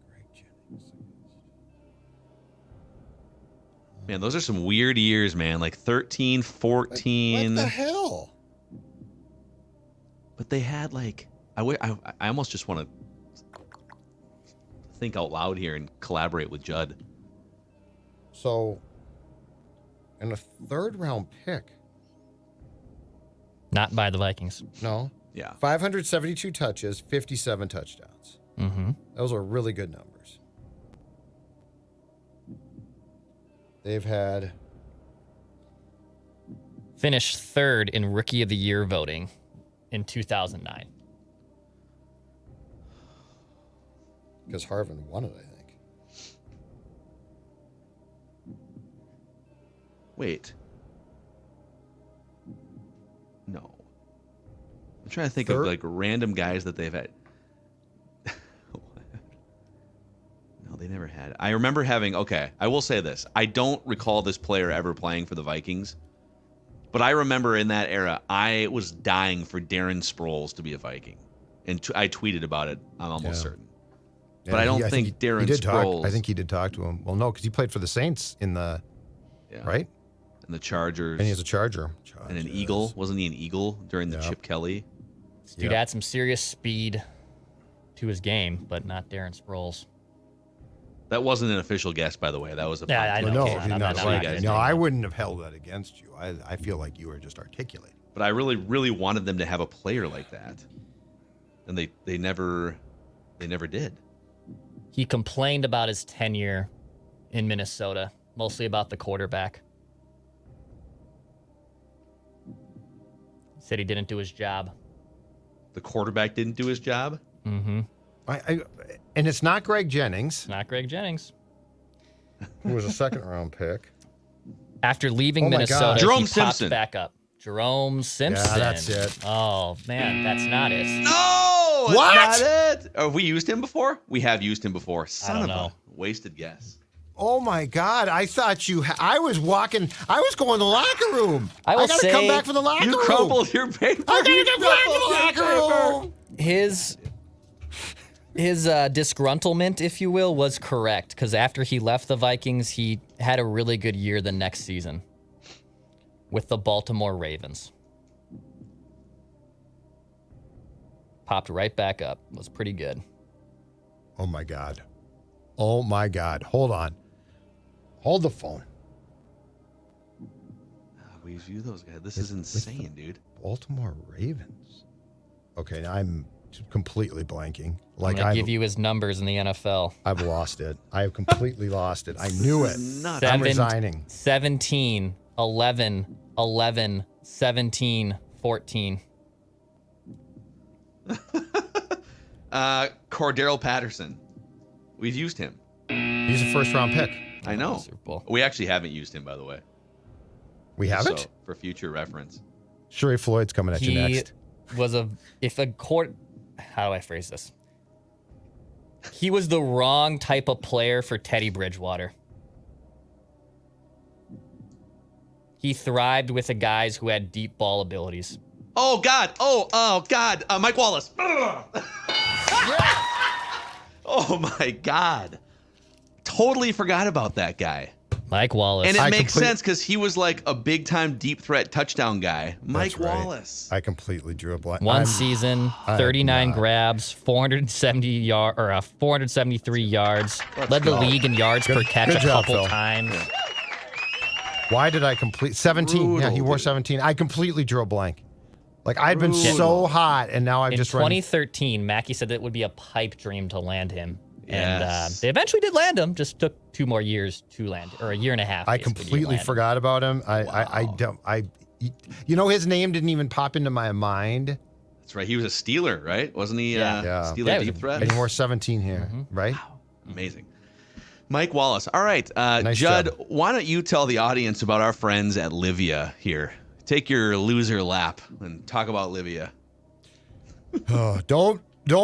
Greg Jennings. Man, those are some weird years, man. Like 13, 14. What the hell? But they had like, I almost just want to think out loud here and collaborate with Judd. So, in a third-round pick. Not by the Vikings. No. Yeah. 572 touches, 57 touchdowns. Mm-hmm. Those are really good numbers. They've had... Finished third in Rookie of the Year voting in 2009. Because Harvin won it, I think. Wait. No. I'm trying to think of like random guys that they've had. No, they never had. I remember having, okay, I will say this. I don't recall this player ever playing for the Vikings. But I remember in that era, I was dying for Darren Sproles to be a Viking. And I tweeted about it, I'm almost certain. Yeah, but I don't think Darren Sproles... I think he did talk to him. Well, no, because he played for the Saints in the... Yeah. Right? And the Chargers. And he's a Charger. And an Eagle. Wasn't he an Eagle during the Chip Kelly? This dude had some serious speed to his game, but not Darren Sproles. That wasn't an official guess, by the way. That was a Yeah, I know. I wouldn't have held that against you. I feel like you were just articulating. But I really, really wanted them to have a player like that, and they never did. He complained about his tenure in Minnesota, mostly about the quarterback. He said he didn't do his job. The quarterback didn't do his job? Mm-hmm. And it's not Greg Jennings. Not Greg Jennings. Who was a second-round pick. After leaving Minnesota, Jerome he Simpson. popped back up. Jerome Simpson. Yeah, that's it. Oh, man, that's not it. No! What? That's not it. Have we used him before? We have used him before. Son of a wasted guess. Oh, my God. I thought I was going to the locker room. I got to come back from the locker room. You crumpled your paper. I got to come back from the locker room. His disgruntlement, if you will, was correct, because after he left the Vikings, he had a really good year the next season with the Baltimore Ravens. Popped right back up. Was pretty good. Oh, my God. Oh, my God. Hold on. Hold the phone. We view those guys. This is insane, dude. Baltimore Ravens. Okay, now I'm completely blanking. I'm going to give you his numbers in the NFL. I've lost it. I have completely lost it. I knew it. I'm resigning. 17, 11, 11, 17, 14. Cordero Patterson. We've used him. He's a first-round pick. I know. We actually haven't used him, by the way. We haven't? So, for future reference. Sherry Floyd's coming at you next. How do I phrase this? He was the wrong type of player for Teddy Bridgewater. He thrived with the guys who had deep ball abilities. Oh, God. Oh, God. Mike Wallace. Oh, my God. Totally forgot about that guy. Mike Wallace. And it makes sense because he was like a big-time deep threat touchdown guy. Mike Wallace. I completely drew a blank. One season, 39 grabs, 473 yards. Led the league in yards per catch a couple times. Yeah. Why did I complete 17? Brutal, yeah, he wore 17. I completely drew a blank. Like I'd been so hot, and now I've just run. In 2013, Mackey said that it would be a pipe dream to land him. And they eventually did land him. Just took 2 more years to land, or a year and a half. I completely forgot about him. His name didn't even pop into my mind. That's right. He was a Steeler, right? Wasn't he? Steeler deep threat. And he wore 17 here, right? Wow. Amazing. Mike Wallace. All right, nice Judd. Job. Why don't you tell the audience about our friends at Livia here? Take your loser lap and talk about Livia. Don't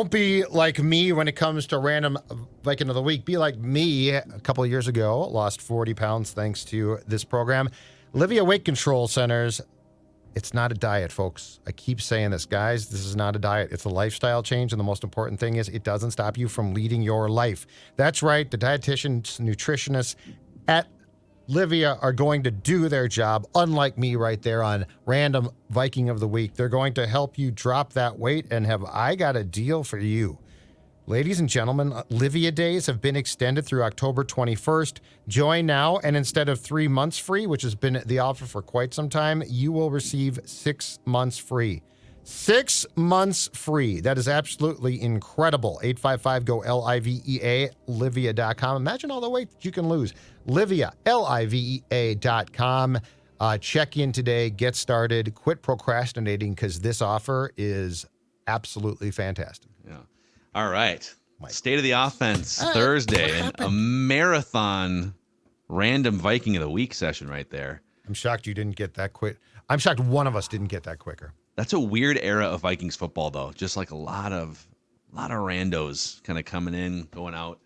be like me when it comes to Random Viking of the Week. Be like me a couple of years ago. Lost 40 pounds thanks to this program. Livia Weight Control Centers. It's not a diet, folks. I keep saying this, guys. This is not a diet. It's a lifestyle change, and the most important thing is it doesn't stop you from leading your life. That's right. The dietitians, nutritionists at Livia are going to do their job, unlike me right there on Random Viking of the Week. They're going to help you drop that weight, and I got a deal for you. Ladies and gentlemen, Livia days have been extended through October 21st. Join now, and instead of 3 months free, which has been the offer for quite some time, you will receive 6 months free. 6 months free. That is absolutely incredible. 855-GO-LIVEA, Livia.com. Imagine all the weight that you can lose. Livia, LIVEA.com. Check in today. Get started. Quit procrastinating because this offer is absolutely fantastic. Yeah. All right. State of the offense Thursday, and a marathon Random Viking of the Week session right there. I'm shocked you didn't get that quick. I'm shocked one of us didn't get that quicker. That's a weird era of Vikings football, though. Just like a lot of randos kind of coming in, going out.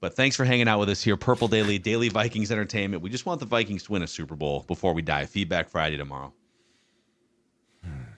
But thanks for hanging out with us here. Purple Daily Vikings Entertainment. We just want the Vikings to win a Super Bowl before we die. Feedback Friday tomorrow.